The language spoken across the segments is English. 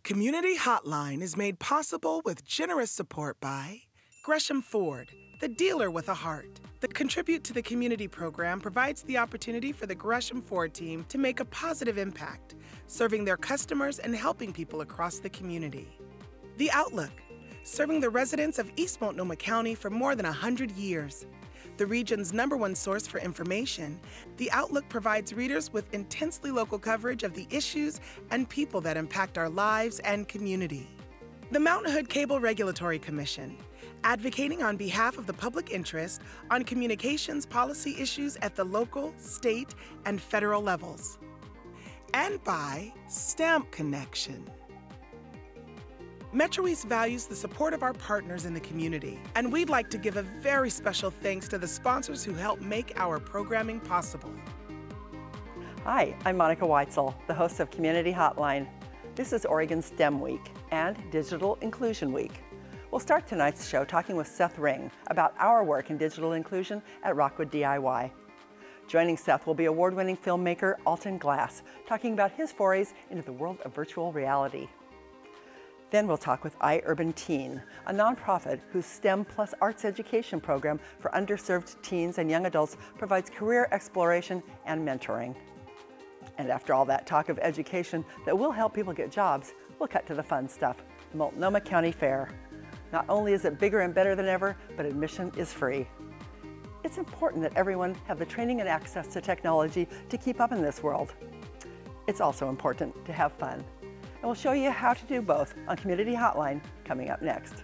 Community Hotline is made possible with generous support by Gresham Ford, the dealer with a heart. The Contribute to the Community program provides the opportunity for the Gresham Ford team to make a positive impact, serving their customers and helping people across the community. The Outlook, serving the residents of East Multnomah County for more than 100 years. The region's #1 source for information, The Outlook provides readers with intensely local coverage of the issues and people that impact our lives and community. The Mountain Hood Cable Regulatory Commission, advocating on behalf of the public interest on communications policy issues at the local, state, and federal levels. And by Stamp Connection. Metro East values the support of our partners in the community, and we'd like to give a very special thanks to the sponsors who help make our programming possible. Hi, I'm Monica Weitzel, the host of Community Hotline. This is Oregon STEM Week and Digital Inclusion Week. We'll start tonight's show talking with Seth Ring about our work in digital inclusion at Rockwood DIY. Joining Seth will be award-winning filmmaker Alton Glass, talking about his forays into the world of virtual reality. Then we'll talk with iUrban Teen, a nonprofit whose STEM plus arts education program for underserved teens and young adults provides career exploration and mentoring. And after all that talk of education that will help people get jobs, we'll cut to the fun stuff, the Multnomah County Fair. Not only is it bigger and better than ever, but admission is free. It's important that everyone have the training and access to technology to keep up in this world. It's also important to have fun. And we'll show you how to do both on Community Hotline coming up next.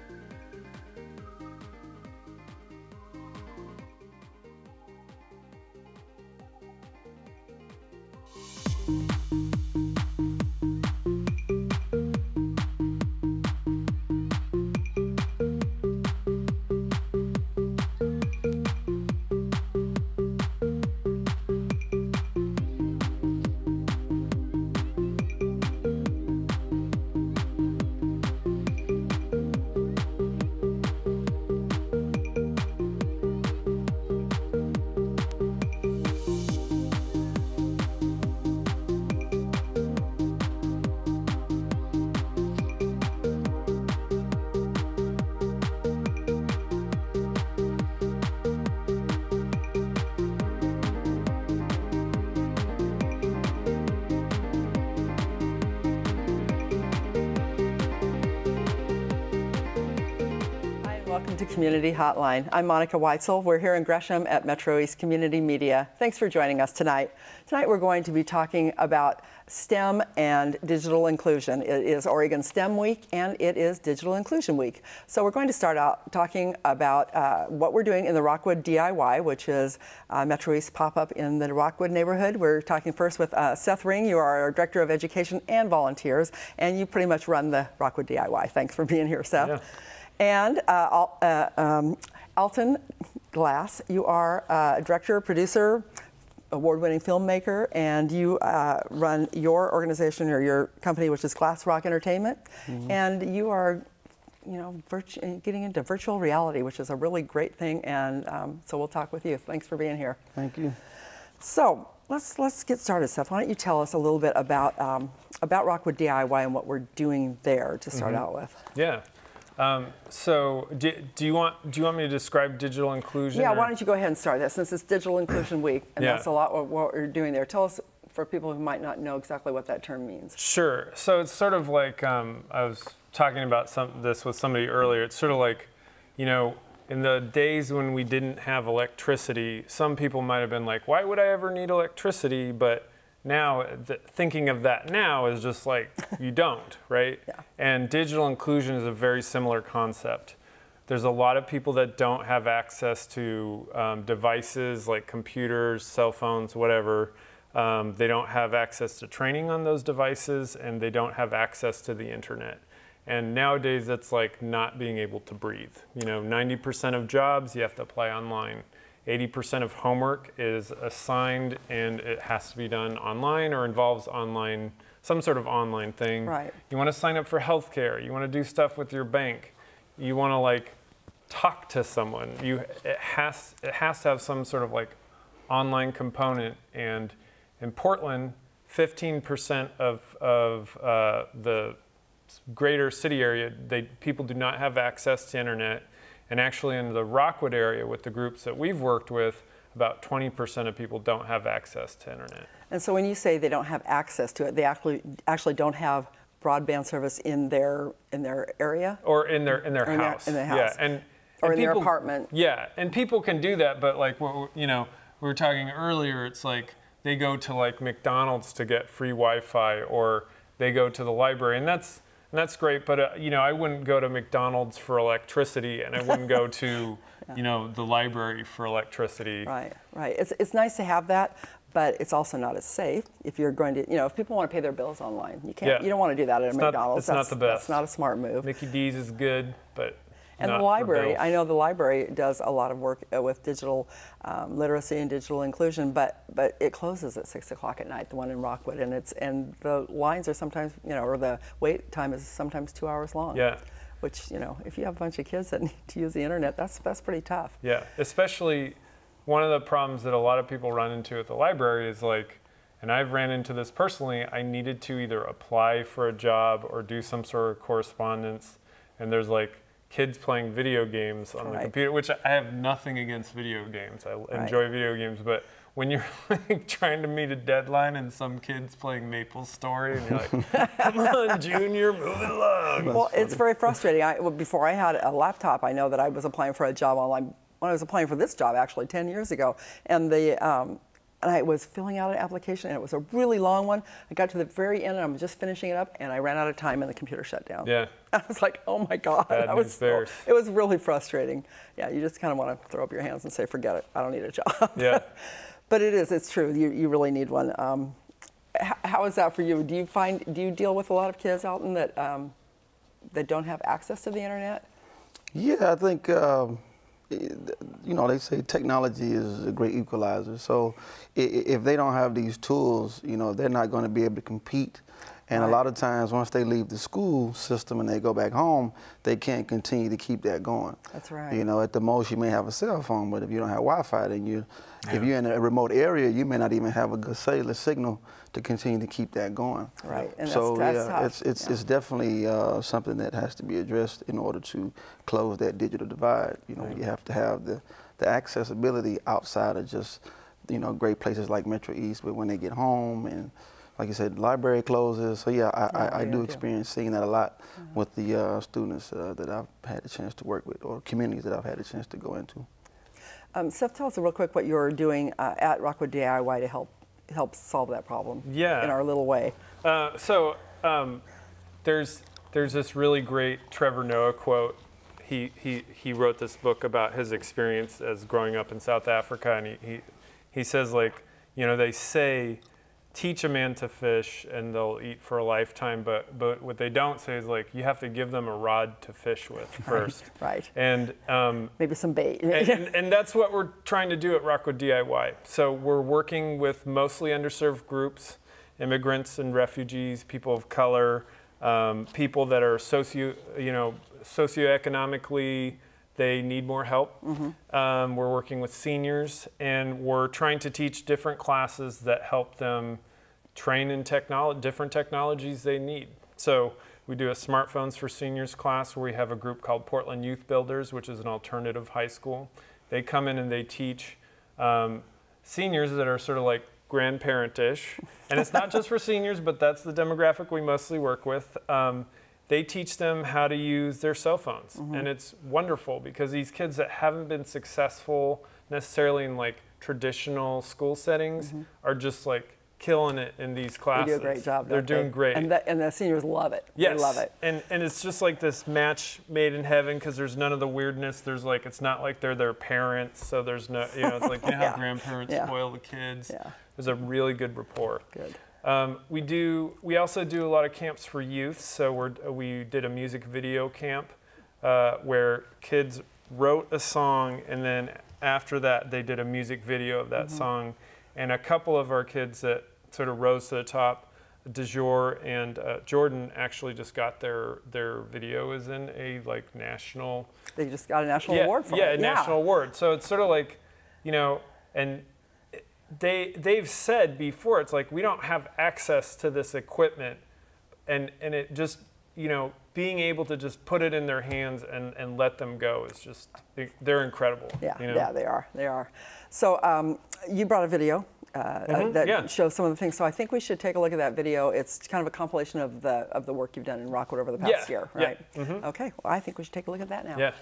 Welcome to Community Hotline. I'm Monica Weitzel. We're here in Gresham at Metro East Community Media. Thanks for joining us tonight. Tonight we're going to be talking about STEM and digital inclusion. It is Oregon STEM Week and it is Digital Inclusion Week. So we're going to start out talking about what we're doing in the Rockwood DIY, which is Metro East pop-up in the Rockwood neighborhood. We're talking first with Seth Ring. You are our Director of Education and Volunteers, and you pretty much run the Rockwood DIY. Thanks for being here, Seth. Yeah. And Alton Glass, you are a director, producer, award-winning filmmaker, and you run your organization or your company, which is Glass Rock Entertainment. Mm-hmm. And you are, you know, getting into virtual reality, which is a really great thing. And so we'll talk with you. Thanks for being here. Thank you. So let's get started, Seth. Why don't you tell us a little bit about Rockwood DIY and what we're doing there to start out with? Yeah. So do you want me to describe digital inclusion? Yeah, why don't you go ahead and start that, since it's Digital Inclusion Week, and that's a lot what we're doing there. Tell us, for people who might not know exactly what that term means. Sure. So it's sort of like, I was talking about this with somebody earlier. It's sort of like, you know, in the days when we didn't have electricity, some people might have been like, why would I ever need electricity? But now, thinking of that now is just like, you don't, right? Yeah. And digital inclusion is a very similar concept. There's a lot of people that don't have access to devices like computers, cell phones, whatever. They don't have access to training on those devices, and they don't have access to the internet. And nowadays, it's like not being able to breathe. You know, 90% of jobs, you have to apply online. 80% of homework is assigned and it has to be done online or involves online, some sort of online thing. Right. You want to sign up for healthcare. You want to do stuff with your bank. You want to like talk to someone. It has to have some sort of like online component. And in Portland, 15% of the greater city area, people do not have access to internet. And actually in the Rockwood area with the groups that we've worked with, about 20% of people don't have access to internet. And so when you say they don't have access to it, they actually don't have broadband service in their area? Or in their house. In their house. Yeah, or in people, their apartment. Yeah, and people can do that, but like, we were talking earlier, it's like they go to like McDonald's to get free Wi-Fi, or they go to the library, and that's great, but I wouldn't go to McDonald's for electricity, and I wouldn't go to the library for electricity. Right. It's nice to have that, but it's also not as safe if you're going to, if people want to pay their bills online, you can't. You don't want to do that at a McDonald's. It's not the best. That's not a smart move. Mickey D's is good, but and not the library, for bills. I know the library does a lot of work with digital literacy and digital inclusion, but it closes at 6 o'clock at night, the one in Rockwood, and the lines are sometimes, or the wait time is sometimes 2 hours long. Yeah. Which, if you have a bunch of kids that need to use the internet, that's pretty tough. Yeah, especially one of the problems that a lot of people run into at the library is like, and I've ran into this personally, I needed to either apply for a job or do some sort of correspondence, and there's like kids playing video games on the computer, which I have nothing against video games. I enjoy video games, but when you're like trying to meet a deadline and some kid's playing MapleStory and you're like, come on, Junior, move it along. Well, it's very frustrating. Before I had a laptop, I know that I was applying for a job online. When I was applying for this job, actually, 10 years ago, and I was filling out an application, and it was a really long one. I got to the very end, and I'm just finishing it up, and I ran out of time, and the computer shut down. Yeah. I was like, oh my God. Bad news bears. It was really frustrating. Yeah, you just kind of want to throw up your hands and say, forget it. I don't need a job. Yeah. But it's true. You really need one. How is that for you? Do you deal with a lot of kids, Alton, that don't have access to the internet? Yeah, I think, they say technology is a great equalizer. So if they don't have these tools, they're not going to be able to compete. And a lot of times, once they leave the school system and they go back home, they can't continue to keep that going. That's right. At the most, you may have a cell phone, but if you don't have Wi-Fi, then if you're in a remote area, you may not even have a good cellular signal to continue to keep that going. Right, and so that's tough. It's definitely something that has to be addressed in order to close that digital divide. You have to have the accessibility outside of just great places like Metro East, but when they get home and like you said, the library closes. So yeah, I do experience seeing that a lot with the students that I've had a chance to work with, or communities that I've had a chance to go into. Seth, tell us real quick what you're doing at Rockwood DIY to help solve that problem. Yeah. In our little way. There's this really great Trevor Noah quote. He wrote this book about his experience as growing up in South Africa, and he says, like, they say, teach a man to fish and they'll eat for a lifetime, but what they don't say is, like, you have to give them a rod to fish with first. Right. And maybe some bait. and that's what we're trying to do at Rockwood DIY. So we're working with mostly underserved groups, immigrants and refugees, people of color, people that are socioeconomically, they need more help. Mm-hmm. We're working with seniors, and we're trying to teach different classes that help them train in different technologies they need. So we do a Smartphones for Seniors class where we have a group called Portland Youth Builders, which is an alternative high school. They come in and they teach seniors that are sort of like grandparent-ish. And it's not just for seniors, but that's the demographic we mostly work with. They teach them how to use their cell phones. Mm-hmm. And it's wonderful because these kids that haven't been successful necessarily in like traditional school settings mm-hmm. are just like killing it in these classes. They do a great job. They're doing great. And the seniors love it. Yes. They love it. And it's just like this match made in heaven because there's none of the weirdness. There's like, it's not like they're their parents. So there's no, it's like, how grandparents spoil the kids. Yeah. There's a really good rapport. Good. We also do a lot of camps for youth. So we did a music video camp where kids wrote a song, and then after that they did a music video of that mm-hmm. song. And a couple of our kids that sort of rose to the top, DeJour and Jordan, actually just got their video is in a like national. They just got a national award for it. Yeah, a national award. So it's sort of like, and they've said before, it's like we don't have access to this equipment, and it just you know, being able to just put it in their hands and let them go is just, they're incredible. Yeah, you know? yeah, they are. So you brought a video that shows some of the things. So I think we should take a look at that video. It's kind of a compilation of the work you've done in Rockwood over the past year, right? Yeah. Mm-hmm. Okay, well, I think we should take a look at that now. Yeah.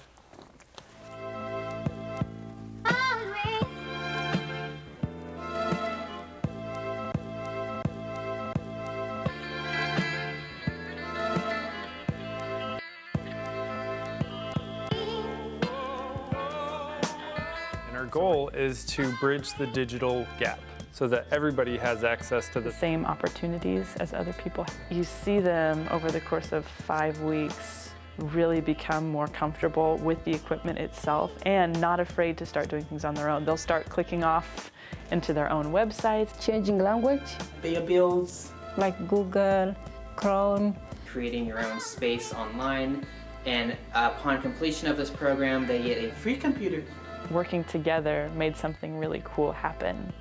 Our goal is to bridge the digital gap so that everybody has access to the same opportunities as other people. You see them over the course of 5 weeks really become more comfortable with the equipment itself and not afraid to start doing things on their own. They'll start clicking off into their own websites. Changing language. Pay your bills. Like Google, Chrome. Creating your own space online. And upon completion of this program, they get a free computer. Working together made something really cool happen.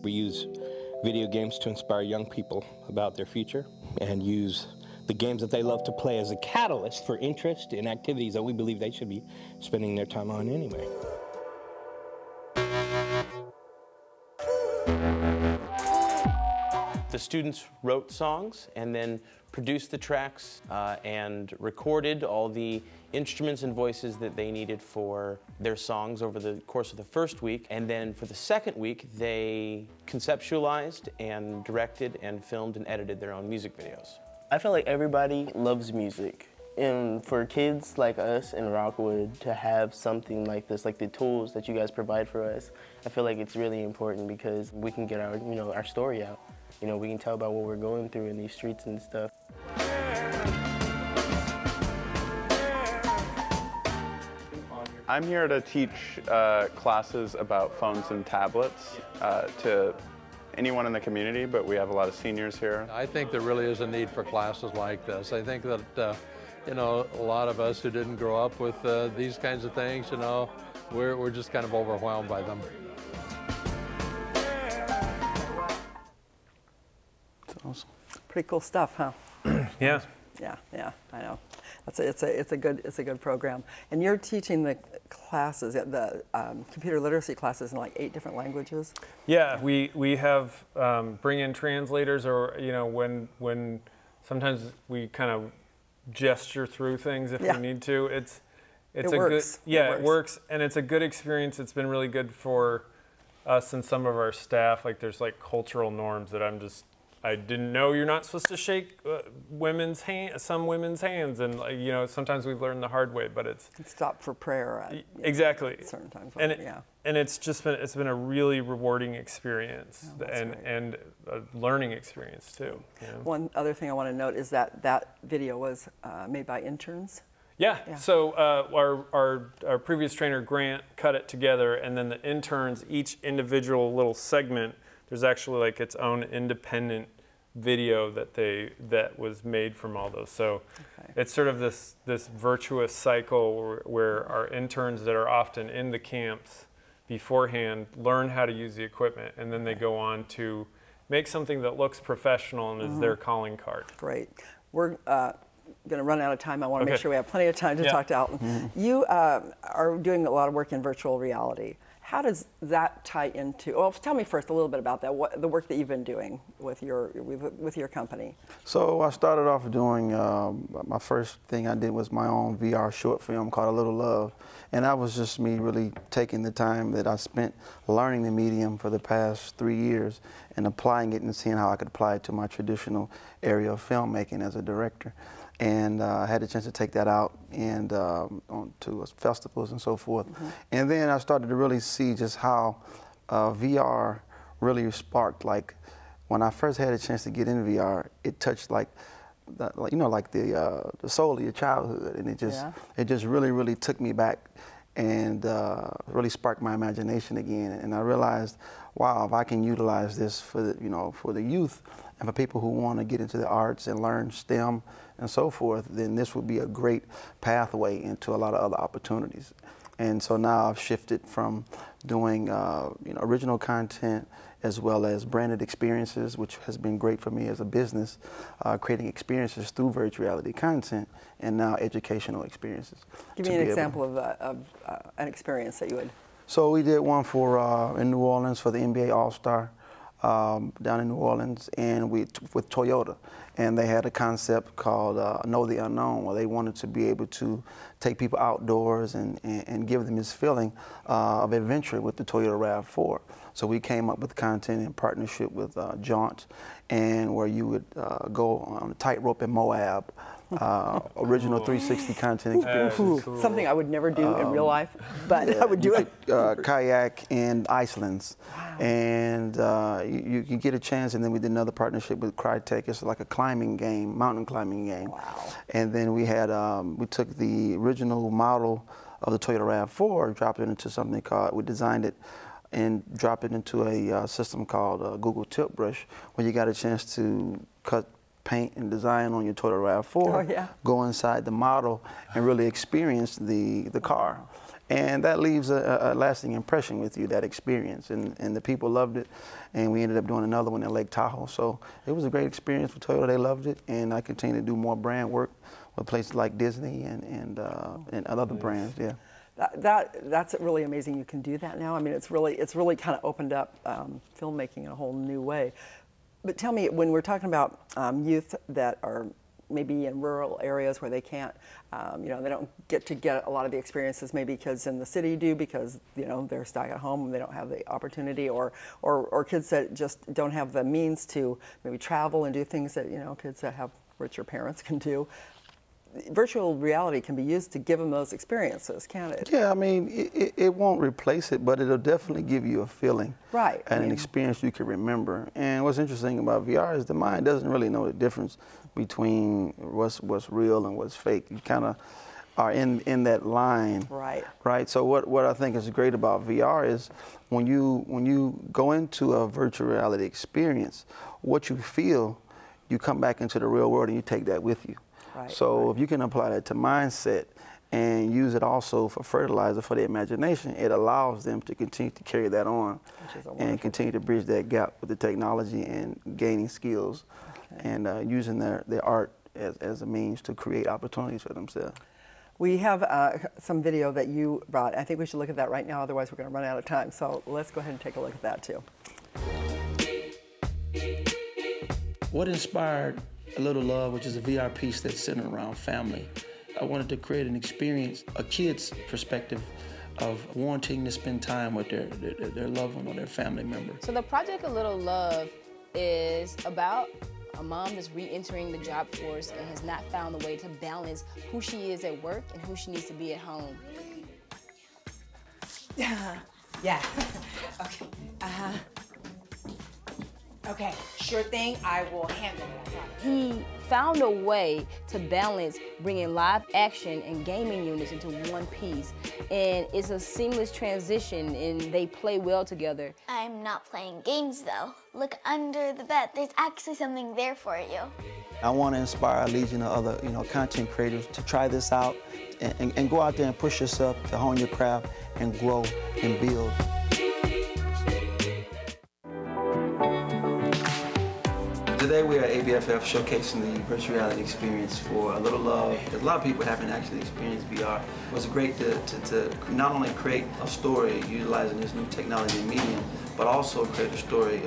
We use video games to inspire young people about their future and use the games that they love to play as a catalyst for interest in activities that we believe they should be spending their time on anyway. The students wrote songs and then produced the tracks and recorded all the instruments and voices that they needed for their songs over the course of the first week. And then for the second week, they conceptualized and directed and filmed and edited their own music videos. I feel like everybody loves music. And for kids like us in Rockwood to have something like this, like the tools that you guys provide for us, I feel like it's really important because we can get our, our story out. We can tell about what we're going through in these streets and stuff. I'm here to teach classes about phones and tablets to anyone in the community, but we have a lot of seniors here. I think there really is a need for classes like this. I think that, a lot of us who didn't grow up with these kinds of things, we're just kind of overwhelmed by them. Awesome. Pretty cool stuff, huh? Yeah. Yeah, I know. It's a good program. And you're teaching the classes, the computer literacy classes in like 8 different languages. Yeah, we have bring in translators, or when sometimes we kind of gesture through things if we need to. It works, and it's a good experience. It's been really good for us and some of our staff. Like there's like cultural norms that I didn't know you're not supposed to shake some women's hands, and sometimes we've learned the hard way. But it's stop for prayer. Exactly. Certain times. And it's been a really rewarding experience and a learning experience too. One other thing I want to note is that video was made by interns. Yeah. So our previous trainer Grant cut it together, and then the interns, each individual little segment, there's actually like its own independent video that was made from all those. So it's sort of this virtuous cycle where our interns that are often in the camps beforehand learn how to use the equipment, and then they go on to make something that looks professional and is their calling card. Great. We're going to run out of time. I want to make sure we have plenty of time to talk to Alton. You are doing a lot of work in virtual reality. How does that tie into, well, tell me first a little bit about that, the work that you've been doing with your company. So I started off doing, my first thing I did was my own VR short film called A Little Love. And that was just me really taking the time that I spent learning the medium for the past 3 years and applying it and seeing how I could apply it to my traditional area of filmmaking as a director. And I had a chance to take that out and on to festivals and so forth. And then I started to really see just how VR really sparked. Like when I first had a chance to get in VR, it touched like the soul of your childhood, and it just really took me back and really sparked my imagination again. And I realized, wow, if I can utilize this for the, for the youth and for people who want to get into the arts and learn STEM and so forth, then this would be a great pathway into a lot of other opportunities. And so now I've shifted from doing original content as well as branded experiences, which has been great for me as a business, creating experiences through virtual reality content, and now educational experiences. Give me an example of an experience that you would. So we did one for in New Orleans for the NBA All-Star down in New Orleans, and with Toyota. And they had a concept called Know the Unknown, where they wanted to be able to take people outdoors and give them this feeling of adventure with the Toyota RAV4. So we came up with content in partnership with Jaunt, and where you would go on a tightrope in Moab. Original 360 content experience. Cool. Something I would never do in real life, but I would do it. Kayak in Iceland. Wow. And you get a chance, and then we did another partnership with Crytek. It's like a climbing game, mountain climbing game. Wow. And then we had, we took the original model of the Toyota RAV4, dropped it into something called, we designed it and dropped it into a system called Google Tip Brush, where you got a chance to cut paint and design on your Toyota RAV4, go inside the model and really experience the car. And that leaves a lasting impression with you, that experience. And the people loved it, and we ended up doing another one in Lake Tahoe. So it was a great experience for Toyota. They loved it, and I continue to do more brand work with places like Disney and other brands, yeah. That's really amazing you can do that now. I mean, it's really kind of opened up filmmaking in a whole new way. But tell me, when we're talking about youth that are maybe in rural areas where they can't, they don't get a lot of the experiences maybe kids in the city do because, they're stuck at home and they don't have the opportunity, or kids that just don't have the means to maybe travel and do things that, kids that have richer parents can do. Virtual reality can be used to give them those experiences, can't it? Yeah, I mean, it won't replace it, but it'll definitely give you a feeling. Right. And an experience you can remember. And what's interesting about VR is the mind doesn't really know the difference between what's real and what's fake. You kind of are in that line. Right. Right. So what I think is great about VR is when you go into a virtual reality experience, what you feel, you come back into the real world and you take that with you. Right, so if you can apply that to mindset and use it also for fertilizer for the imagination, it allows them to continue to carry that on and continue to bridge that gap with the technology and gaining skills and using their art as a means to create opportunities for themselves. We have some video that you brought. I think we should look at that right now, otherwise we're going to run out of time. So let's go ahead and take a look at that too. What inspired A Little Love, which is a VR piece that's centered around family? I wanted to create an experience, a kid's perspective of wanting to spend time with their loved one or their family member. So the project A Little Love is about a mom that's re-entering the job force and has not found a way to balance who she is at work and who she needs to be at home. Yeah. Okay. Okay, sure thing, I will handle it. He found a way to balance bringing live action and gaming units into one piece. And it's a seamless transition and they play well together. I'm not playing games though. Look under the bed, there's actually something there for you. I want to inspire a legion of other, content creators to try this out and go out there and push yourself to hone your craft and grow and build. Today we are at ABFF showcasing the virtual reality experience for A Little Love. A lot of people haven't actually experienced VR. It was great to not only create a story utilizing this new technology and medium, but also create a story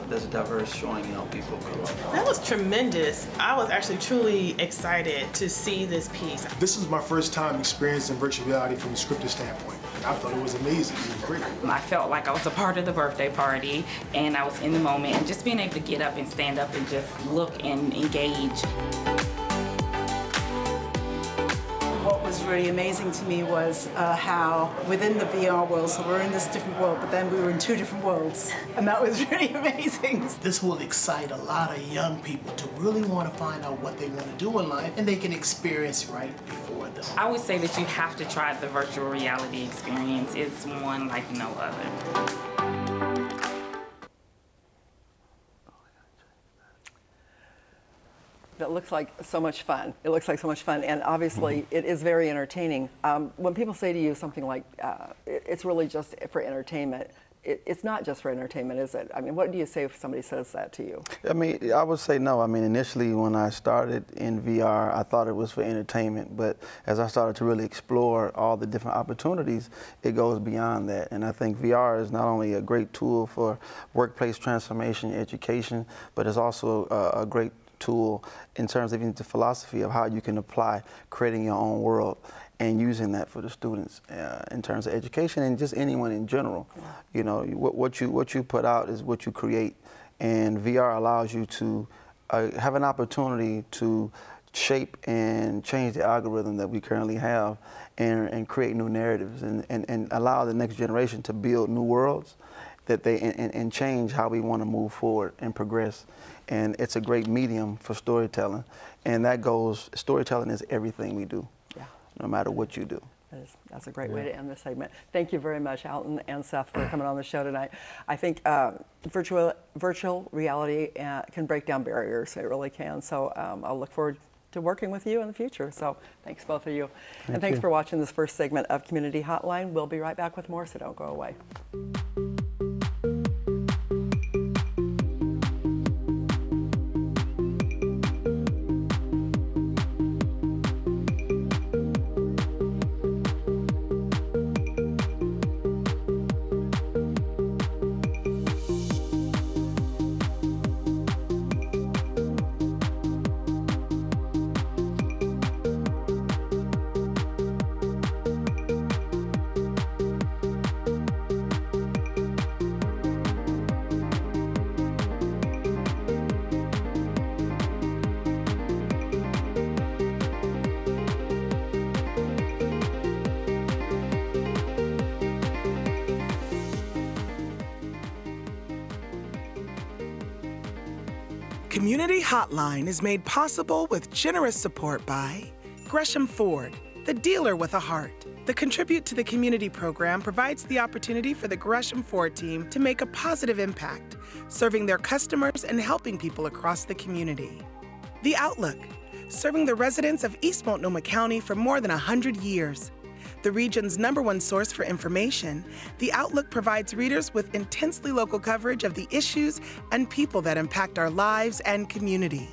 that's diverse, showing people of color. That was tremendous. I was actually truly excited to see this piece. This is my first time experiencing virtual reality from a scripted standpoint. I thought it was amazing. It was great. I felt like I was a part of the birthday party and I was in the moment, and just being able to get up and stand up and just look and engage. What was really amazing to me was how within the VR world, so we're in this different world, but then we were in two different worlds, and that was really amazing. This will excite a lot of young people to really want to find out what they want to do in life, and they can experience right before them. I would say that you have to try the virtual reality experience. It's one like no other. That looks like so much fun. It looks like so much fun, and obviously it is very entertaining. When people say to you something like, it's really just for entertainment, it's not just for entertainment, is it? I mean, what do you say if somebody says that to you? I mean, I would say no. I mean, initially when I started in VR, I thought it was for entertainment, but as I started to really explore all the different opportunities, it goes beyond that. And I think VR is not only a great tool for workplace transformation, education, but it's also a great tool in terms of even the philosophy of how you can apply creating your own world and using that for the students in terms of education and just anyone in general. You know, what you put out is what you create, and VR allows you to have an opportunity to shape and change the algorithm that we currently have and create new narratives and allow the next generation to build new worlds that and change how we want to move forward and progress. And it's a great medium for storytelling. And that goes, storytelling is everything we do, no matter what you do. That's a great way to end this segment. Thank you very much, Alton and Seth, for coming on the show tonight. I think virtual reality can break down barriers. It really can. So I'll look forward to working with you in the future. So thanks, both of you. And thanks for watching this first segment of Community Hotline. We'll be right back with more, so don't go away. Community Hotline is made possible with generous support by Gresham Ford, the dealer with a heart. The Contribute to the Community program provides the opportunity for the Gresham Ford team to make a positive impact, serving their customers and helping people across the community. The Outlook, serving the residents of East Multnomah County for more than 100 years. The region's #1 source for information, The Outlook provides readers with intensely local coverage of the issues and people that impact our lives and community.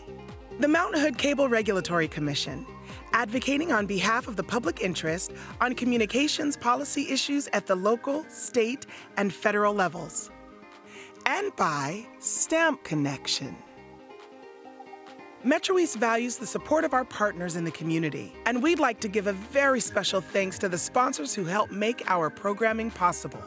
The Mountain Hood Cable Regulatory Commission, advocating on behalf of the public interest on communications policy issues at the local, state, and federal levels. And by Stamp Connection. Metro East values the support of our partners in the community, and we'd like to give a very special thanks to the sponsors who help make our programming possible.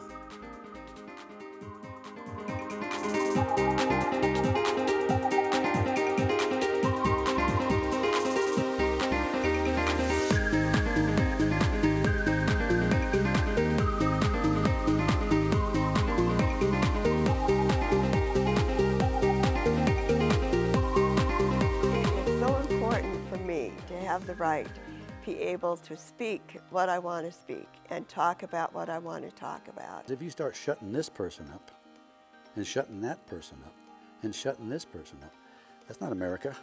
The right to be able to speak what I want to speak and talk about what I want to talk about. If you start shutting this person up and shutting that person up and shutting this person up, that's not America.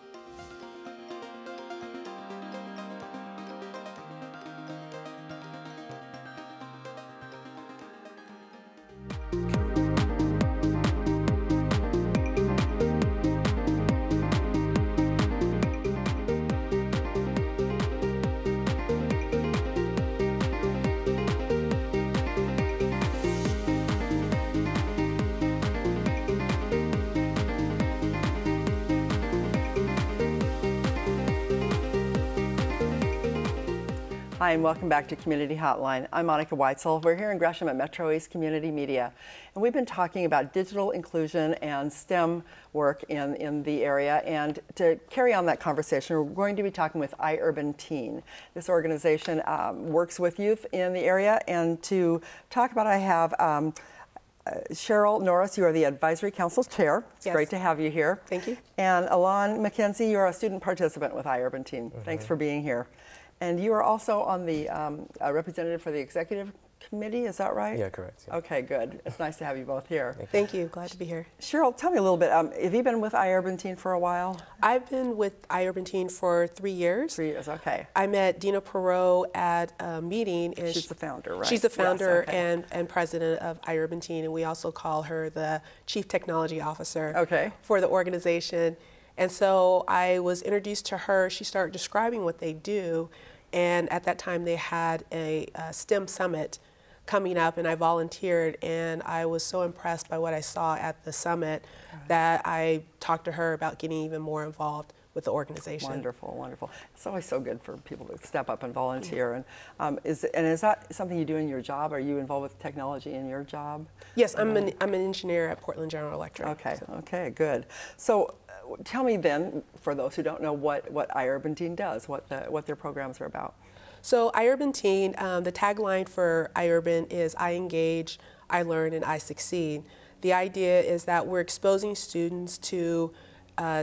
Hi, and welcome back to Community Hotline. I'm Monica Weitzel. We're here in Gresham at Metro East Community Media, and we've been talking about digital inclusion and STEM work in the area. And to carry on that conversation, we're going to be talking with iUrban Teen. This organization works with youth in the area, and to talk about it, I have Cheryl Norris, you are the Advisory Council's Chair. It's great to have you here. Thank you. And Alon McKenzie, you're a student participant with iUrban Teen. Thanks for being here. And you are also on the representative for the executive committee, is that right? Yeah, correct. Yeah. Okay, good. It's nice to have you both here. Thank you. Glad to be here. Cheryl, tell me a little bit. Have you been with iUrban Teen for a while? I've been with iUrban Teen for 3 years. 3 years, okay. I met Dina Perot at a meeting. And she's the founder, right? She's the founder yes, okay. and president of iUrban Teen, and we also call her the Chief Technology Officer okay. for the organization. And so I was introduced to her. She started describing what they do, and at that time they had a STEM summit coming up, and I volunteered, and I was so impressed by what I saw at the summit that I talked to her about getting even more involved with the organization. Wonderful, wonderful. It's always so good for people to step up and volunteer. And is that something you do in your job? Are you involved with technology in your job? Yes, I'm an engineer at Portland General Electric. Okay, okay, good. So tell me then, for those who don't know, what iUrban Teen does, what their programs are about. So iUrban Teen, the tagline for iUrban is I engage, I learn, and I succeed. The idea is that we're exposing students to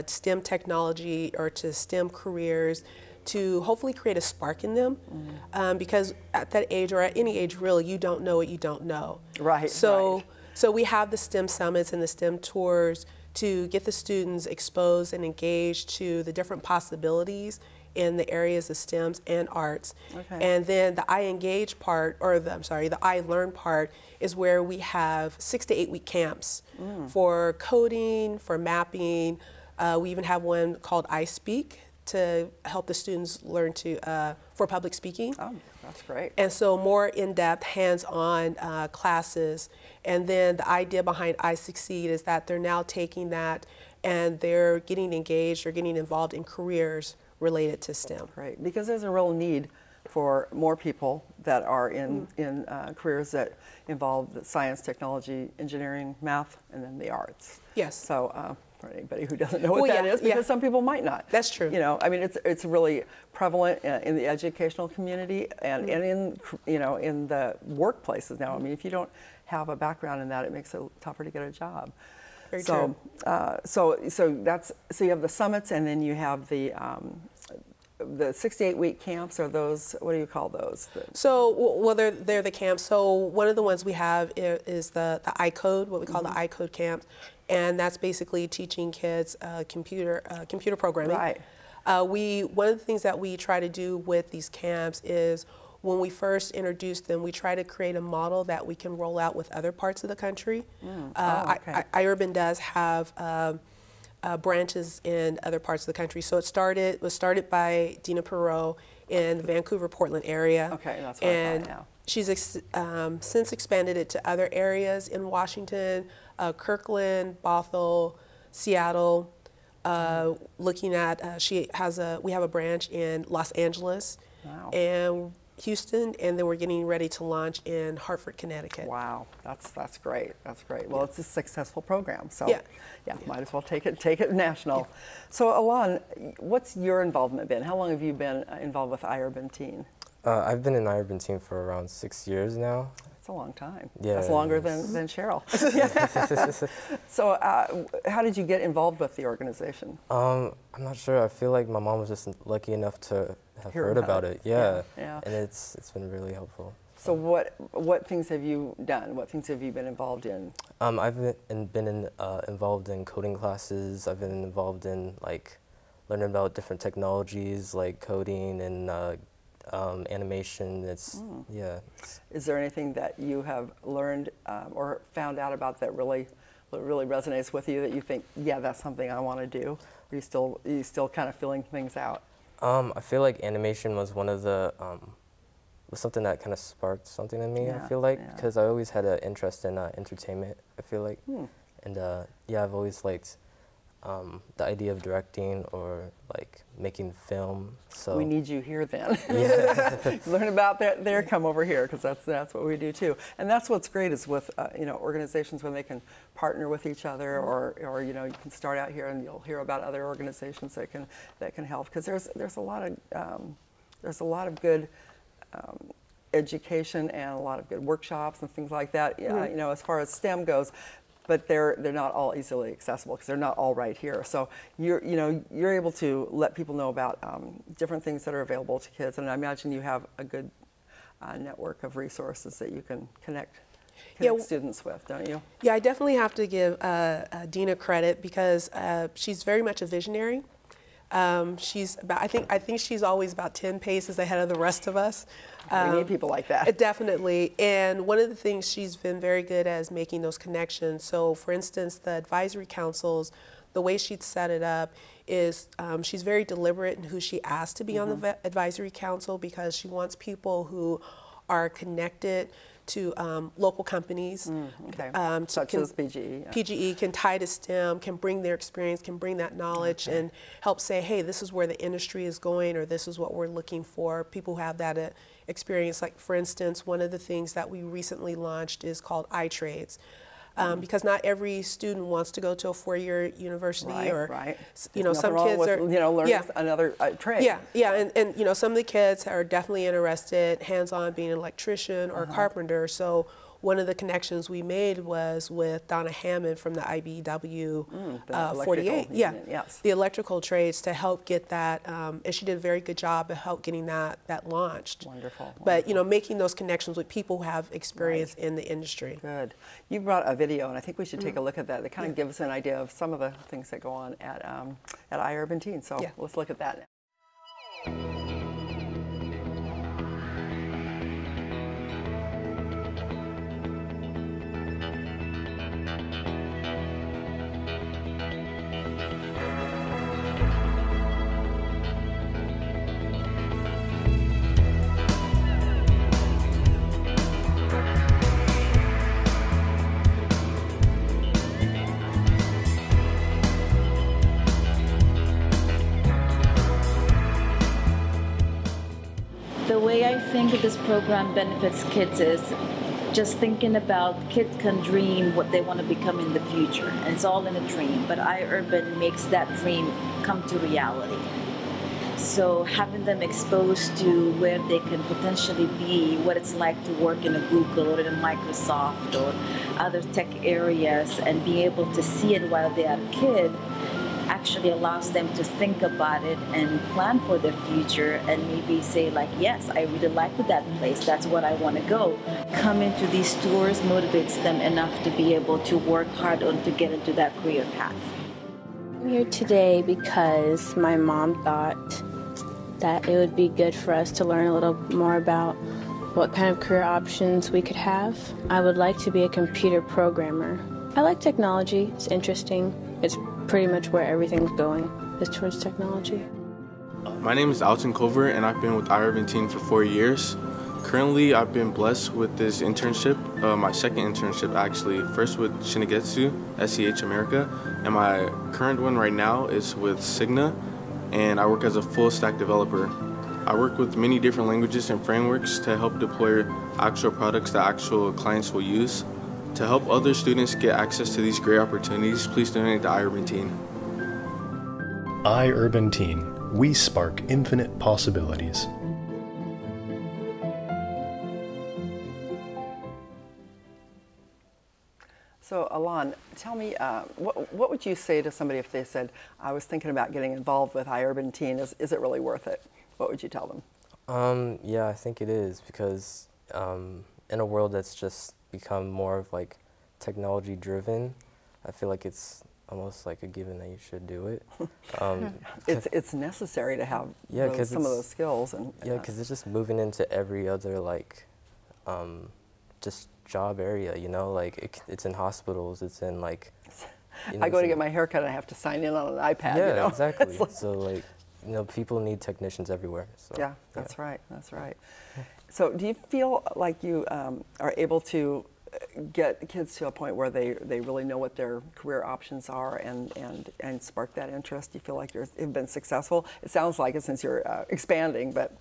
STEM technology or to STEM careers to hopefully create a spark in them, because at that age, or at any age really, you don't know what you don't know. Right. So, right. So we have the STEM summits and the STEM tours to get the students exposed and engaged to the different possibilities in the areas of STEMs and arts. Okay. And then the I engage part, or the I learn part, is where we have 6 to 8 week camps for coding, for mapping. We even have one called I Speak to help the students learn for public speaking. Oh, that's great. And so more in-depth, hands-on classes. And then the idea behind I Succeed is that they're now taking that and they're getting engaged or getting involved in careers related to STEM. Great, because there's a real need for more people that are in careers that involve the science, technology, engineering, math, and then the arts. Yes. So for anybody who doesn't know what that is, because some people might not. That's true. You know, I mean, it's really prevalent in the educational community and in in the workplaces now. I mean, if you don't have a background in that, it makes it tougher to get a job. Very true. So you have the summits, and then you have the 6 to 8 week camps. Are those, what do you call those? So, they're the camps. So one of the ones we have is the iCode, what we call the iCode camp, and that's basically teaching kids computer programming. Right. One of the things that we try to do with these camps is when we first introduce them, we try to create a model that we can roll out with other parts of the country. Okay. iUrban does have branches in other parts of the country. So it was started by Dina Perot in the Vancouver, Portland area. Okay, that's what I thought, yeah. She's since expanded it to other areas in Washington, Kirkland, Bothell, Seattle. Looking at, we have a branch in Los Angeles. Wow. And Houston, and then we're getting ready to launch in Hartford, Connecticut. Wow, that's great. That's great. Well, it's a successful program, so might as well take it national. Yeah. So, Alon, what's your involvement been? How long have you been involved with iUrban Teen? I've been in iUrban Teen for around 6 years now. That's a long time. Yeah, that's longer than Cheryl. So, how did you get involved with the organization? I'm not sure. I feel like my mom was just lucky enough to have heard about it. Yeah. And it's been really helpful. So what things have you done? What things have you been involved in? I've been involved in coding classes. I've been involved in learning about different technologies like coding and animation. Is there anything that you have learned or found out about that really resonates with you that you think, yeah, that's something I want to do? Or are you still kind of filling things out? I feel like animation was one of the was something that kind of sparked something in me. I feel like because I always had an interest in entertainment. I feel like, and I've always liked the idea of directing or making film. So we need you here then. Yeah. Learn about that there, come over here, because that's what we do too. And that's what's great is with organizations when they can partner with each other, or you can start out here and you'll hear about other organizations that can help, because there's a lot of good education and a lot of good workshops and things like that. As far as STEM goes. but they're not all easily accessible because they're not all right here. So you're able to let people know about different things that are available to kids, and I imagine you have a good network of resources that you can connect students with, don't you? Yeah, I definitely have to give Dina credit because she's very much a visionary. She's about, I think she's always about 10 paces ahead of the rest of us. We need people like that. Definitely. And one of the things she's been very good at is making those connections. So for instance, the advisory councils, the way she'd set it up is she's very deliberate in who she asks to be on the advisory council because she wants people who are connected to local companies, such as PGE. Yeah. PGE can tie to STEM, can bring their experience, can bring that knowledge and help say, hey, this is where the industry is going or this is what we're looking for. People who have that experience. Like for instance, one of the things that we recently launched is called iTrades. Because not every student wants to go to a four-year university, some kids are learning another trade. And some of the kids are definitely interested hands-on being an electrician or a carpenter. So one of the connections we made was with Donna Hammond from the IBEW 48. The electrical trades to help get that, and she did a very good job of help getting that launched. Wonderful. But making those connections with people who have experience in the industry. Good. You brought a video, and I think we should take a look at that. That kind of gives us an idea of some of the things that go on at iUrban Teen. So let's look at that now. The way I think this program benefits kids is just thinking about kids can dream what they want to become in the future, and it's all in a dream, but iUrban makes that dream come to reality. So having them exposed to where they can potentially be, what it's like to work in a Google or in a Microsoft or other tech areas, and being able to see it while they are a kid actually allows them to think about it and plan for their future and maybe say like, yes, I really like that place, that's what I want to go. Coming to these tours motivates them enough to be able to work hard on to get into that career path. I'm here today because my mom thought that it would be good for us to learn a little more about what kind of career options we could have. I would like to be a computer programmer. I like technology, it's interesting. It's pretty much where everything's going, is towards technology. My name is Alton Culver, and I've been with iUrban Teen for 4 years. Currently, I've been blessed with this internship, my second internship actually, first with Shinigetsu, SEH America, and my current one right now is with Cigna, and I work as a full stack developer. I work with many different languages and frameworks to help deploy actual products that actual clients will use. To help other students get access to these great opportunities, please donate to iUrban Teen. iUrban Teen, we spark infinite possibilities. So Alon, tell me, what would you say to somebody if they said, I was thinking about getting involved with iUrban Teen, is it really worth it? What would you tell them? Yeah, I think it is because in a world that's just become more of like technology driven, I feel like it's almost like a given that you should do it. It's necessary to have some of those skills. Because it's just moving into every other like just job area, like it's in hospitals, it's in like I go to get my hair cut and I have to sign in on an iPad. Yeah, exactly. So like people need technicians everywhere. So, yeah, that's right. So do you feel like you are able to get kids to a point where they really know what their career options are and spark that interest? Do you feel like you've been successful? It sounds like it since you're expanding, but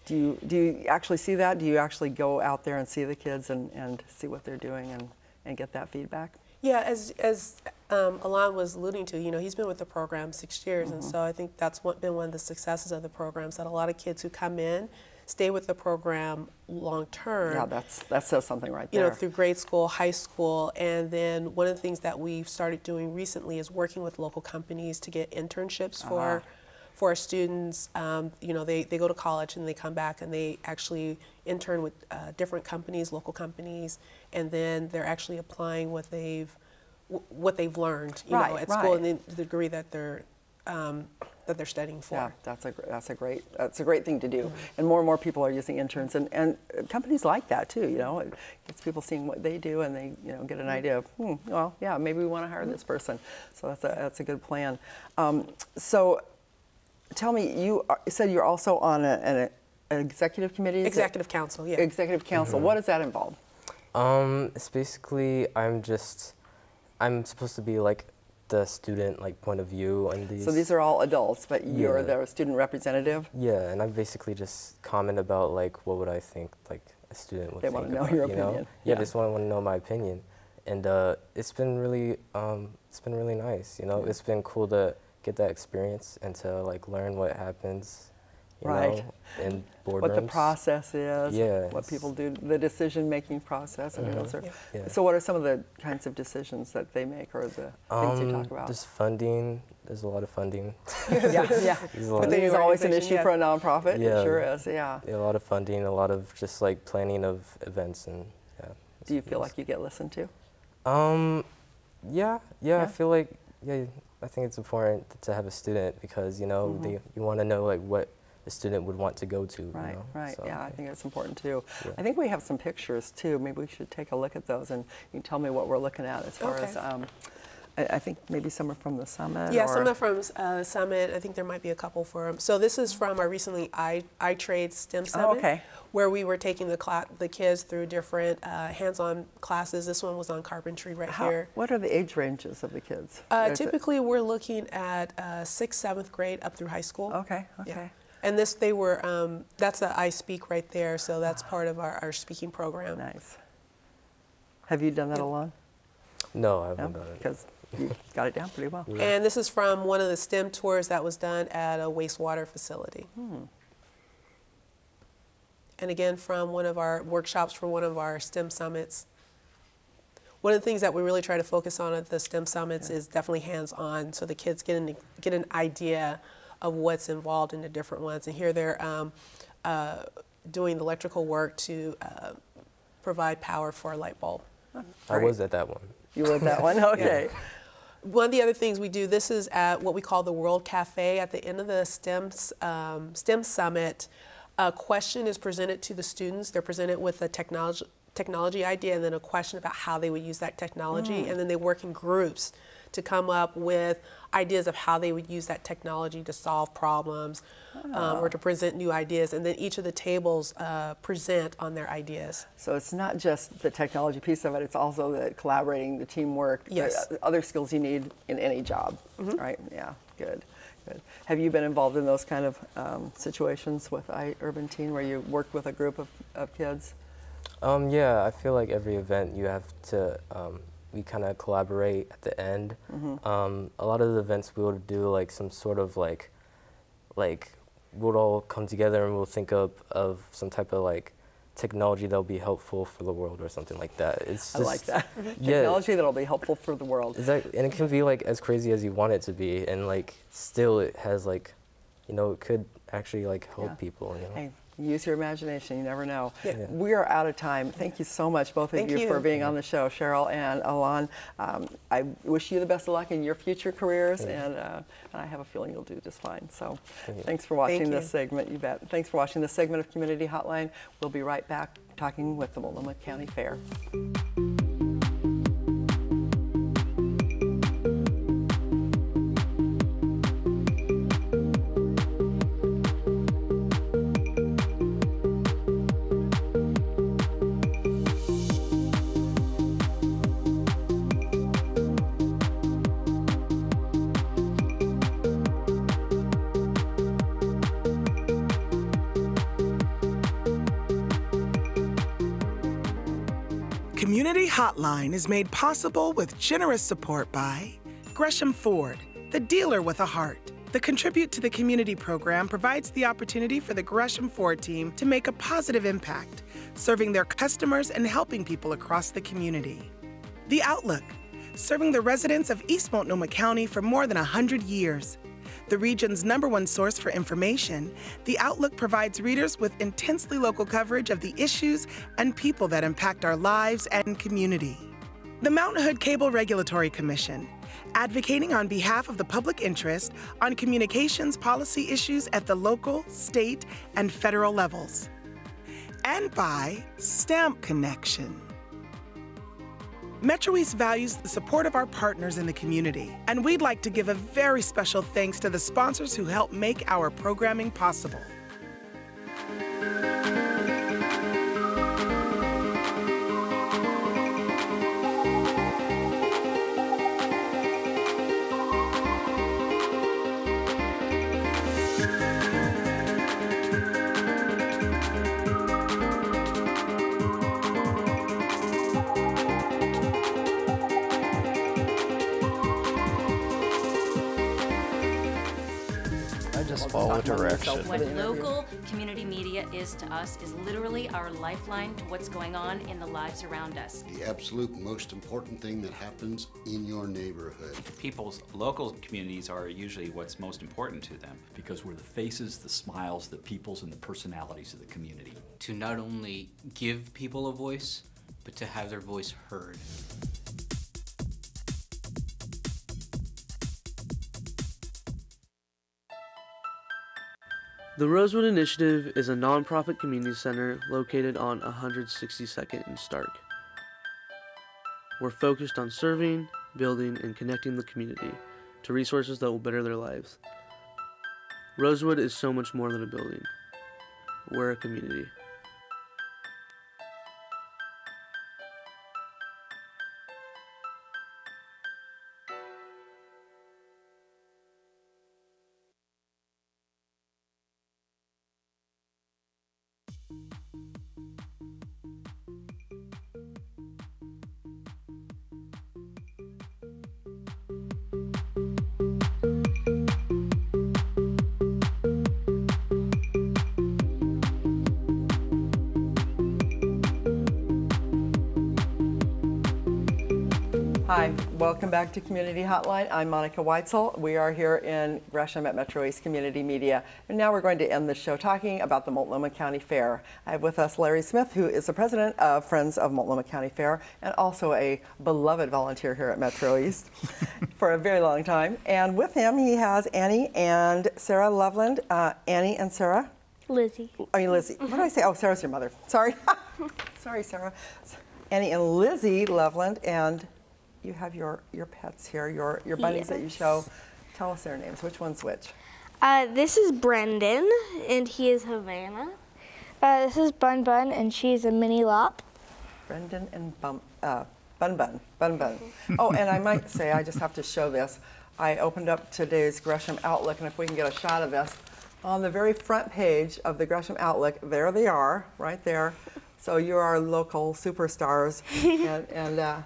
do you actually see that? Do you actually go out there and see the kids and see what they're doing and get that feedback? Yeah, as Alon was alluding to, he's been with the program 6 years, and so I think that's been one of the successes of the programs, that a lot of kids who come in stay with the program long term. Yeah, that says something right there. You know, through grade school, high school, and then one of the things that we've started doing recently is working with local companies to get internships for our students. You know, they go to college and they come back and they actually intern with different companies, local companies, and then they're actually applying what they've learned, you know, at school and the degree that they're studying for. Yeah, that's a great thing to do, and more people are using interns, and companies like that too. You know, it's people seeing what they do, and they get an idea of, well, yeah, maybe we want to hire this person. So that's a good plan. So, tell me, you said you're also on an executive committee. Executive council, yeah. Executive council. What does that involve? It's basically I'm supposed to be like the student point of view on these. So these are all adults, but you're the student representative? Yeah, and I basically just comment about what would I think a student would think. They want to know your opinion. Yeah, they just want to know my opinion. And it's been really nice, you know. It's been cool to get that experience and to learn what happens, you know, in boardrooms. What the process is, yeah, what people do, the decision-making process. I mean, those are, So what are some of the kinds of decisions that they make, or the things you talk about? There's funding. There's a lot of funding. yeah. Funding is always an issue for a nonprofit. Yeah. It sure is, yeah. A lot of funding, a lot of just planning of events, and Do you feel like you get listened to? Yeah. I feel like, I think it's important to have a student because, you know, you want to know what the student would want to go to. Right, you know? right. So, yeah, I think it's important too. Yeah. I think we have some pictures too. Maybe we should take a look at those, and you can tell me what we're looking at as far as. I think maybe some are from the summit. Yeah, some are from Summit. I think there might be a couple for them. So this is from our recently iTrade STEM Summit, where we were taking the kids through different hands-on classes. This one was on carpentry here. What are the age ranges of the kids? Typically, we're looking at 6th, 7th grade up through high school. Okay. Yeah. And they were, that's the I Speak right there, so that's part of our speaking program. Nice. Have you done that alone? No, I haven't done it. Because you got it down pretty well. Yeah. And this is from one of the STEM tours that was done at a wastewater facility. And again, from one of our workshops for one of our STEM summits. One of the things that we really try to focus on at the STEM summits is definitely hands-on, so the kids get an idea of what's involved in the different ones. And here they're doing electrical work to provide power for a light bulb. I was at that one. You were at that one? Okay. Yeah. One of the other things we do, this is at what we call the World Cafe. At the end of the STEM Summit, a question is presented to the students. They're presented with a technology idea and then a question about how they would use that technology. And then they work in groups to come up with ideas of how they would use that technology to solve problems or to present new ideas. And then each of the tables present on their ideas. So it's not just the technology piece of it, it's also the collaborating, the teamwork, the other skills you need in any job, right? Yeah, good. Have you been involved in those kind of situations with iUrban Teen where you worked with a group of kids? Yeah, I feel like every event you have to, we kind of collaborate at the end. A lot of the events we will do some sort of we'll all come together and we'll think of some type of technology that'll be helpful for the world or something like that. It's just, I like that. Technology that'll be helpful for the world. Exactly, and it can be as crazy as you want it to be, and still it has you know, it could actually help people. You know? Hey, use your imagination. You never know. Yeah. We are out of time. Thank you so much, both of you, for being on the show, Cheryl and Alon. I wish you the best of luck in your future careers, and I have a feeling you'll do just fine. So thanks for watching this segment. You bet. Thanks for watching this segment of Community Hotline. We'll be right back talking with the Multnomah County Fair. Community Hotline is made possible with generous support by Gresham Ford, the dealer with a heart, the The Contribute to the Community program provides the opportunity for the Gresham Ford team to make a positive impact, serving their customers and helping people across the community. The Outlook, serving the residents of East Multnomah County for more than 100 years. The region's #1 source for information, The Outlook provides readers with intensely local coverage of the issues and people that impact our lives and community. The Mount Hood Cable Regulatory Commission, advocating on behalf of the public interest on communications policy issues at the local, state, and federal levels. And by Stamp Connection. Metro East values the support of our partners in the community, and we'd like to give a very special thanks to the sponsors who help make our programming possible. Follow direction. What local community media is to us is literally our lifeline to what's going on in the lives around us. The absolute most important thing that happens in your neighborhood. People's local communities are usually what's most important to them. Because we're the faces, the smiles, the peoples, and the personalities of the community. To not only give people a voice, but to have their voice heard. The Rosewood Initiative is a nonprofit community center located on 162nd and Stark. We're focused on serving, building, and connecting the community to resources that will better their lives. Rosewood is so much more than a building. We're a community. Hi, welcome back to Community Hotline. I'm Monica Weitzel. We are here in Gresham at Metro East Community Media. And now we're going to end the show talking about the Multnomah County Fair. I have with us Larry Smith, who is the president of Friends of Multnomah County Fair and also a beloved volunteer here at Metro East for a very long time. And with him, he has Annie and Sarah Loveland. Annie and Sarah? Lizzie. I mean, Lizzie. What did I say? Oh, Sarah's your mother. Sorry. Sorry, Sarah. Annie and Lizzie Loveland, and you have your pets here, your bunnies that you show. Tell us their names. Which one's which? This is Brendan, and he is Havana. This is Bun Bun, and she's a mini lop. Brendan and Bun Bun. Oh, and I might say, I just have to show this. I opened up today's Gresham Outlook, and if we can get a shot of this, on the very front page of the Gresham Outlook, there they are, right there. So you're our local superstars, and yeah,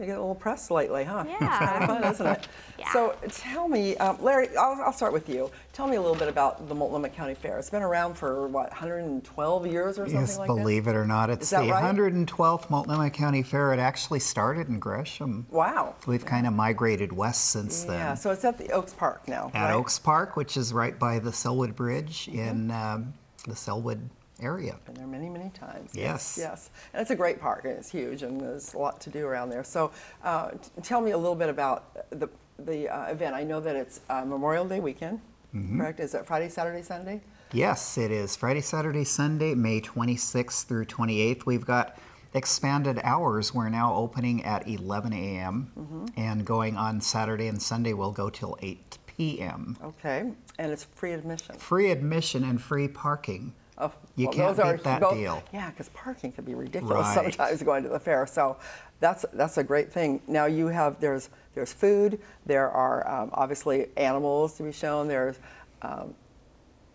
you get a little press lately, huh? Yeah. It's kind of fun, isn't it? Yeah. So tell me, Larry, I'll start with you. Tell me a little bit about the Multnomah County Fair. It's been around for, what, 112 years or something like that? Yes, believe it or not. It's the 112th Multnomah County Fair. It actually started in Gresham. Wow. We've kind of migrated west since then. Yeah, so it's at the Oaks Park now, At Oaks Park, which is right by the Selwood Bridge in the Selwood area. Been there many, many times. Yes. Yes. And it's a great park, and it's huge, and there's a lot to do around there. So tell me a little bit about the event. I know that it's Memorial Day weekend, correct? Is it Friday, Saturday, Sunday? Yes, it is. Friday, Saturday, Sunday, May 26th through 28th. We've got expanded hours. We're now opening at 11 a.m. And going on Saturday and Sunday, we'll go till 8 p.m. Okay. And it's free admission. Free admission and free parking. Oh, you can't beat that deal. Yeah, because parking can be ridiculous sometimes going to the fair. So that's a great thing. Now you have there's food. There are obviously animals to be shown. There's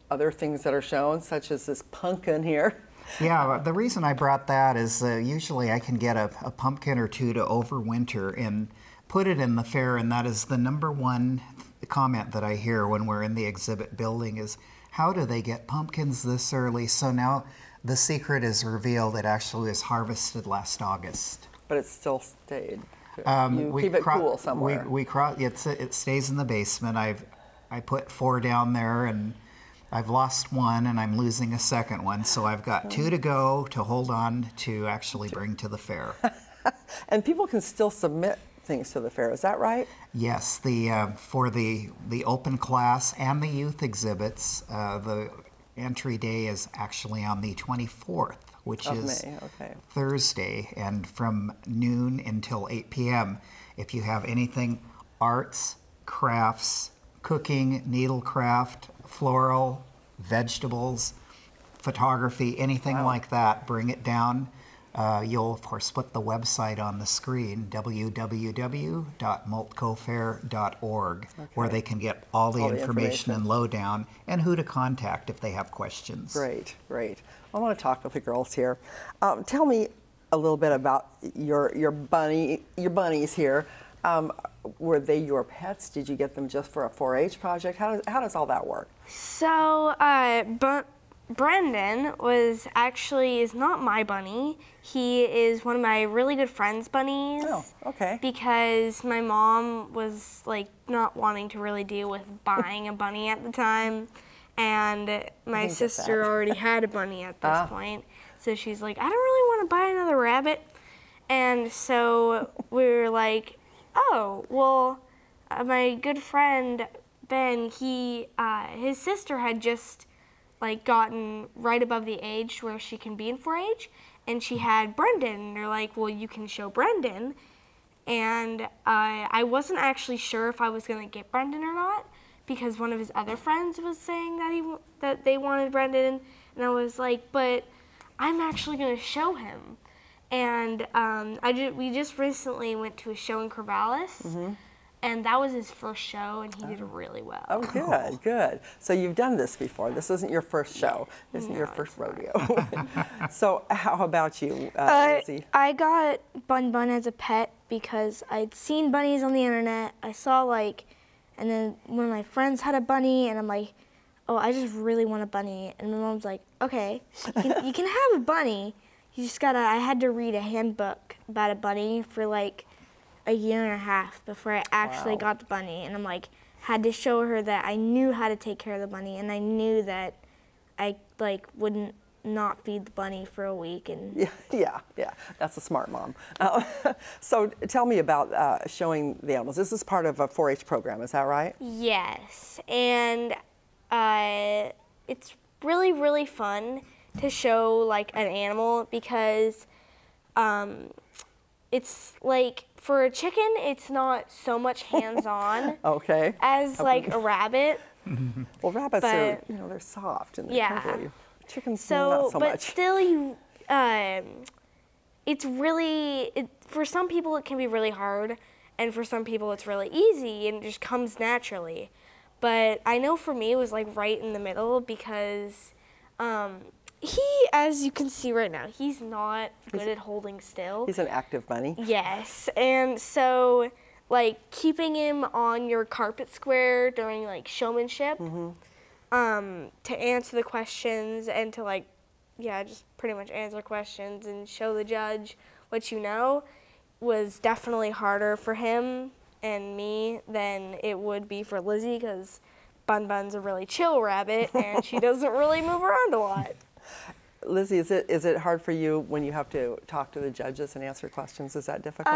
other things that are shown, such as this pumpkin here. Yeah, the reason I brought that is usually I can get a pumpkin or two to overwinter and put it in the fair, and that is the #1 comment that I hear when we're in the exhibit building is, how do they get pumpkins this early? So now the secret is revealed. It actually was harvested last August. But it still stayed. You keep it cool somewhere. It stays in the basement. I put 4 down there, and I've lost 1, and I'm losing a second one. So I've got 2 to go to hold on to actually bring to the fair. And people can still submit things to the fair, is that right? Yes, for the open class and the youth exhibits, the entry day is actually on the 24th, which is May. Okay. Thursday, and from noon until 8 p.m. If you have anything arts, crafts, cooking, needlecraft, floral, vegetables, photography, anything like that, bring it down. You'll, of course, put the website on the screen, www.moltcofair.org, where they can get all the information and lowdown and who to contact if they have questions. Great, great. I want to talk with the girls here. Tell me a little bit about your bunnies here. Were they your pets? Did you get them just for a 4-H project? How does all that work? So, Brendan is not my bunny. He is one of my really good friend's bunnies. Oh, okay. Because my mom was like not wanting to really deal with buying a bunny at the time, and my sister already had a bunny at this point. So she's like, I don't really want to buy another rabbit. And so we were like, oh, well, my good friend Ben, his sister had just like gotten right above the age where she can be in 4-H, and she had Brendan, and they're like, well, you can show Brendan. And I wasn't actually sure if I was gonna get Brendan or not, because one of his other friends was saying that they wanted Brendan, and I was like, but I'm actually gonna show him. And we just recently went to a show in Corvallis, and that was his first show, and he did really well. Oh, good, good. So you've done this before. This isn't your first show. This isn't your first rodeo. So how about you, Lizzie? I got Bun Bun as a pet because I'd seen bunnies on the internet. I saw and then one of my friends had a bunny, and I'm like, oh, I just really want a bunny. And my mom's like, okay, you can have a bunny. You just gotta, I had to read a handbook about a bunny for like a year and a half before I actually got the bunny, and I'm like, had to show her that I knew how to take care of the bunny, and I knew that I wouldn't not feed the bunny for a week. And yeah, that's a smart mom. So tell me about showing the animals. This is part of a 4-H program, is that right? Yes, and it's really, really fun to show like an animal, because it's like, for a chicken, it's not so much hands-on as like a rabbit. Well, rabbits are, they're soft and they're cuddly. Chickens, not so much. But still, it's really, for some people it can be really hard, and for some people it's really easy and it just comes naturally. But I know for me it was like right in the middle, because he, as you can see right now, he's not good at holding still. He's an active bunny. Yes, and so like keeping him on your carpet square during like showmanship, to answer the questions and to just pretty much answer questions and show the judge what you know, was definitely harder for him and me than it would be for Lizzie, because Bun Bun's a really chill rabbit and she doesn't really move around a lot. Lizzie, is it hard for you when you have to talk to the judges and answer questions? Is that difficult?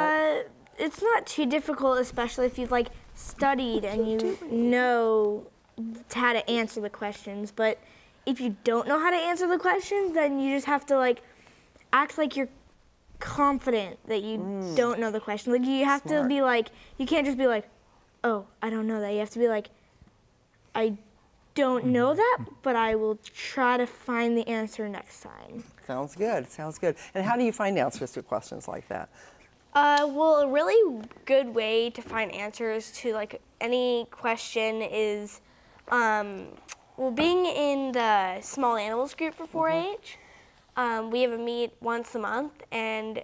It's not too difficult, especially if you've studied and you know how to answer the questions. But if you don't know how to answer the questions, then you just have to act like you're confident that you don't know the question. You have to be you can't just be oh, I don't know that. You have to be I don't know that, but I will try to find the answer next time. Sounds good, sounds good. And how do you find answers to questions like that? Well, a really good way to find answers to any question is, being in the small animals group for 4-H, we have a meet once a month, and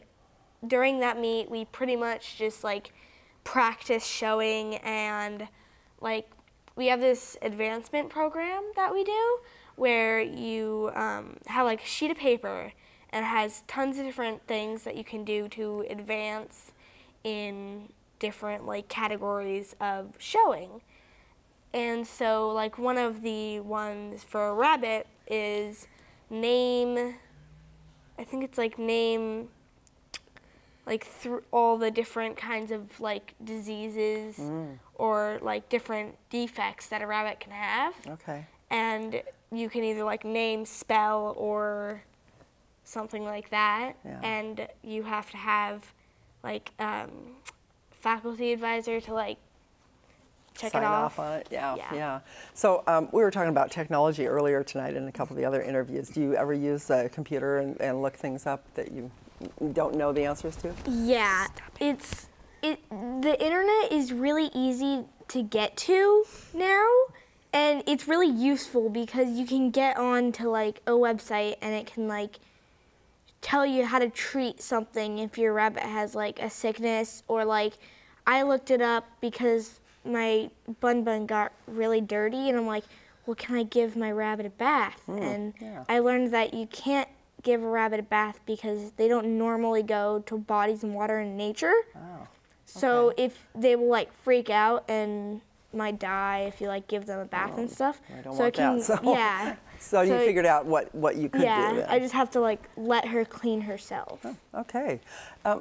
during that meet, we pretty much just practice showing and like, we have this advancement program that we do where you have like a sheet of paper and it has tons of different things that you can do to advance in different like categories of showing. And so like one of the ones for a rabbit is name, I think it's like name like through all the different kinds of like diseases or like different defects that a rabbit can have. Okay. And you can either like name, spell, or something like that. Yeah. And you have to have like faculty advisor to like check Sign it off on it. Yeah. So we were talking about technology earlier tonight in a couple of the other interviews. Do you ever use a computer and look things up that you don't know the answers to? Yeah, the internet is really easy to get to now, and it's really useful because you can get on to like a website and it can like tell you how to treat something if your rabbit has like a sickness, or like I looked it up because my bun got really dirty and I'm like, well, can I give my rabbit a bath? And I learned that you can't give a rabbit a bath because they don't normally go to bodies and water in nature. So if they will like freak out and might die if you like give them a bath and stuff. I don't want that. So, yeah. So you figured out what you could do. Yeah, I just have to like let her clean herself. Okay.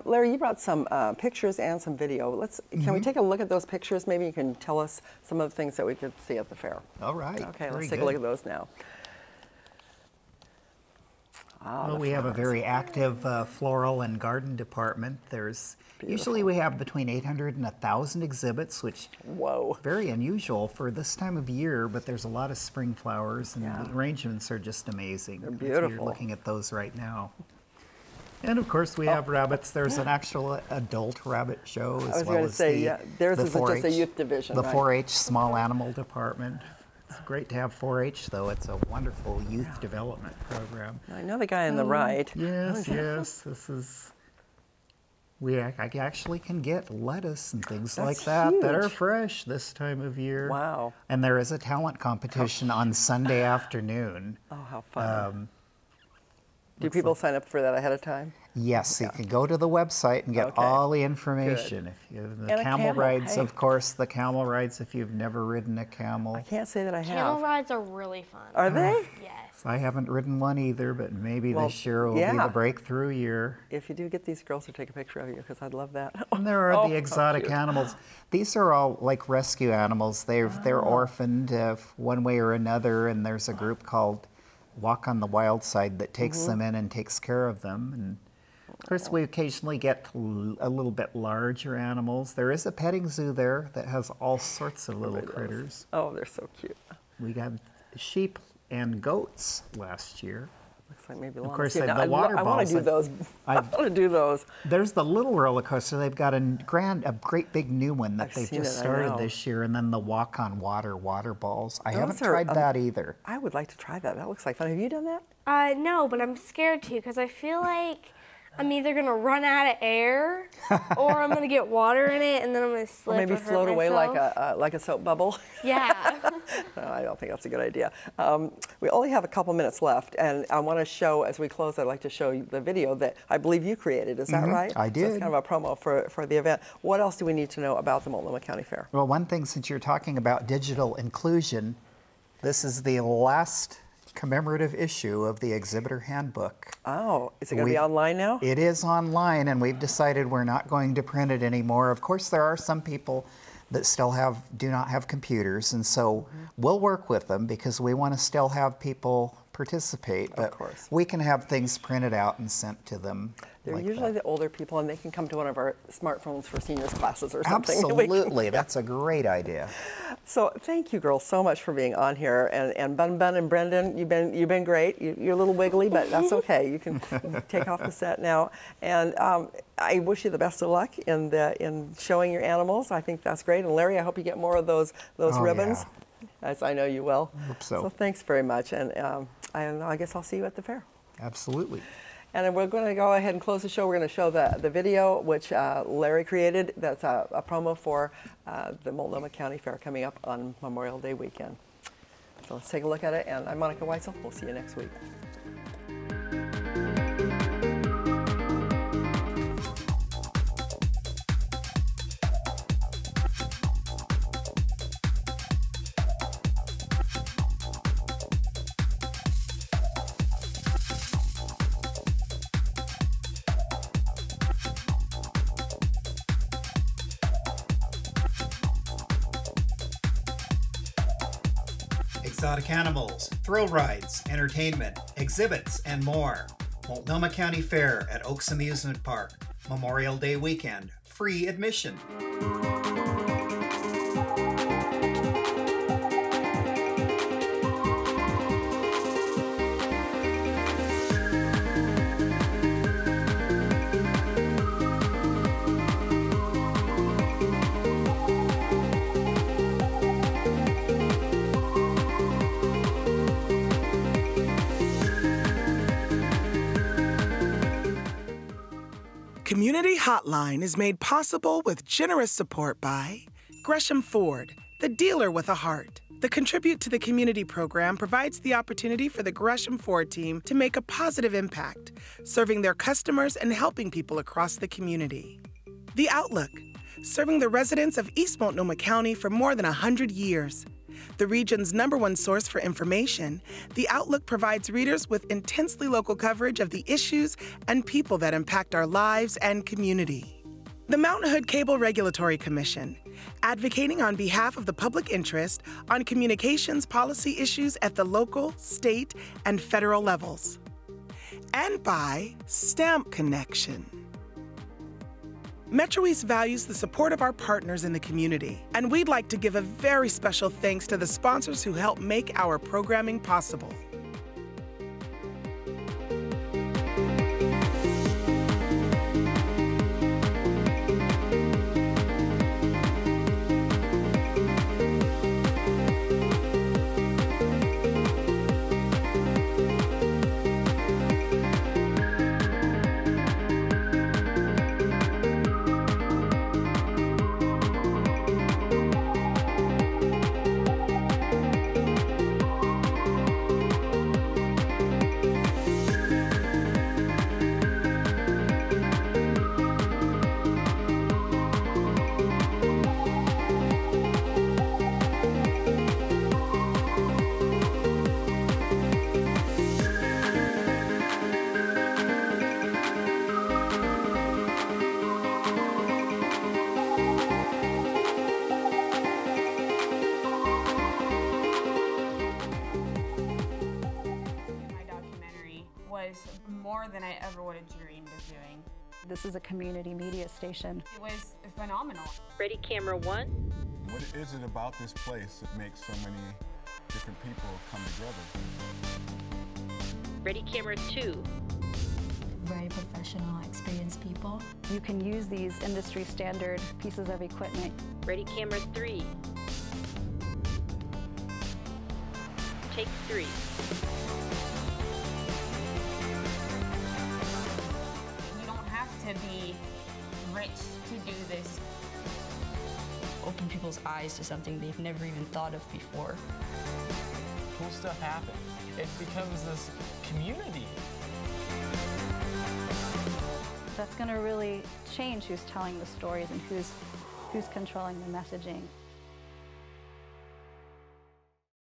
Larry, you brought some pictures and some video. Can we take a look at those pictures? Maybe you can tell us some of the things that we could see at the fair. All right. Okay, let's take a look at those now. Well, we have a very active floral and garden department. Usually we have between 800 and 1,000 exhibits, which very unusual for this time of year, but there's a lot of spring flowers and the arrangements are just amazing. They're beautiful. You're looking at those right now. And of course we have rabbits. There's an actual adult rabbit show as well as theirs is just a youth division. The 4-H small animal department. It's great to have 4-H, though. It's a wonderful youth development program. I know the guy on the right. Yes. This is. I actually can get lettuce and things like that that are fresh this time of year. Wow. And there is a talent competition on Sunday afternoon. Oh, how fun. Do people sign up for that ahead of time? Yes, you can go to the website and get all the information. Good. If you have the camel rides, of course, the camel rides if you've never ridden a camel. I can't say that I have. Camel rides are really fun. Are they? Yes. I haven't ridden one either, but maybe this year will be the breakthrough year. If you do get these girls to take a picture of you, because I'd love that. And there are the exotic animals. These are all like rescue animals. They're orphaned one way or another, and there's a group called Walk on the Wild Side that takes them in and takes care of them. And of course, we occasionally get a little bit larger animals. There is a petting zoo there that has all sorts of little critters. Oh, they're so cute. We got sheep and goats last year. Looks like maybe of course, they have the water balls. I want to do those. I want to do those. There's the little roller coaster. They've got a great big new one that they've just started this year, and then the Walk on Water water balls. I haven't tried that either. I would like to try that. That looks like fun. Have you done that? No, but I'm scared to because I feel like I'm either gonna run out of air, or I'm gonna get water in it, and then I'm gonna slip. Or maybe float away like a soap bubble. Yeah. No, I don't think that's a good idea. We only have a couple minutes left, and I want to show, as we close, I'd like to show you the video that I believe you created. Is that right? I did. So it's kind of a promo for the event. What else do we need to know about the Multnomah County Fair? Well, one thing, since you're talking about digital inclusion, this is the last commemorative issue of the exhibitor handbook. Oh, is it going to be online now? It is online, and we've decided we're not going to print it anymore. Of course, there are some people that still do not have computers, and so we'll work with them because we want to still have people participate, but we can have things printed out and sent to them. They're usually the older people, and they can come to one of our smartphones for seniors classes or something. Absolutely, that's a great idea. So thank you, girls, so much for being on here. And Bun and Brendan, you've been great. You're a little wiggly, but that's okay. You can take off the set now. And I wish you the best of luck in showing your animals. I think that's great. And Larry, I hope you get more of those ribbons, as I know you will. I hope so. So thanks very much, and I guess I'll see you at the fair. Absolutely. And we're going to go ahead and close the show. We're going to show the video, which Larry created. That's a promo for the Multnomah County Fair coming up on Memorial Day weekend. So let's take a look at it. And I'm Monica Weitzel. We'll see you next week. Exotic animals, thrill rides, entertainment, exhibits, and more. Multnomah County Fair at Oaks Amusement Park. Memorial Day weekend. Free admission. Community Hotline is made possible with generous support by Gresham Ford, the dealer with a heart. The Contribute to the Community program provides the opportunity for the Gresham Ford team to make a positive impact, serving their customers and helping people across the community. The Outlook, serving the residents of East Multnomah County for more than 100 years. The region's #1 source for information, The Outlook provides readers with intensely local coverage of the issues and people that impact our lives and community. The Mountain Hood Cable Regulatory Commission, advocating on behalf of the public interest on communications policy issues at the local, state, and federal levels. And by Stamp Connection. Metro East values the support of our partners in the community, and we'd like to give a very special thanks to the sponsors who help make our programming possible. More than I ever would have dreamed of doing. This is a community media station. It was phenomenal. Ready, camera one. What is it about this place that makes so many different people come together? Ready, camera two. Very professional, experienced people. You can use these industry standard pieces of equipment. Ready, camera three. Take three. To be rich to do this. Open people's eyes to something they've never even thought of before. Cool stuff happens. It becomes this community. That's going to really change who's telling the stories and who's controlling the messaging.